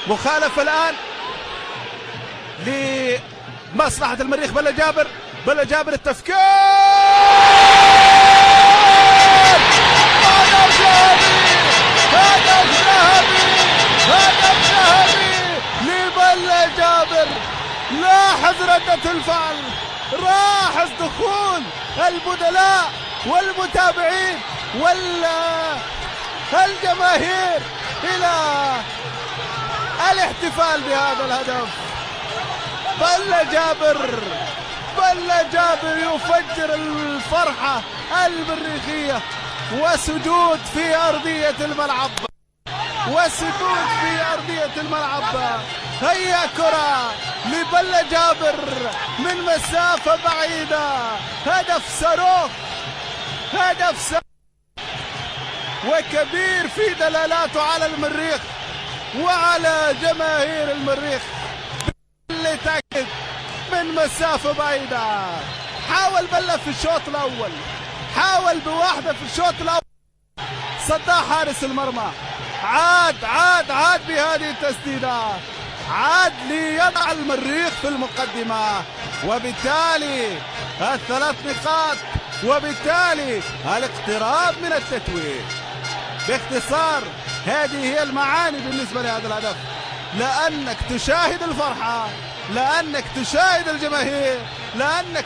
مخالفة الآن لمصلحة المريخ. بلا جابر، بلا جابر التفكير، هدف ذهبي، هدف ذهبي، هدف ذهبي لبلا جابر. لاحظ ردة الفعل، لاحظ دخول البدلاء والمتابعين والجماهير إلى الاحتفال بهذا الهدف. بلا جابر، بلا جابر يفجر الفرحة المريخية، وسجود في أرضية الملعب، وسجود في أرضية الملعب. هيا كرة لبلا جابر من مسافة بعيدة، هدف صاروخ، هدف صاروخ وكبير في دلالاته على المريخ وعلى جماهير المريخ. اللي تأكد من مسافة بعيدة. حاول بلا في الشوط الأول، حاول بواحدة في الشوط الأول، صدها حارس المرمى. عاد بهذه التسديدة، عاد ليضع المريخ في المقدمة، وبالتالي الثلاث نقاط، وبالتالي الاقتراب من التتويج. باختصار هذه هي المعاني بالنسبة لهذا الهدف، لأنك تشاهد الفرحة، لأنك تشاهد الجماهير، لأنك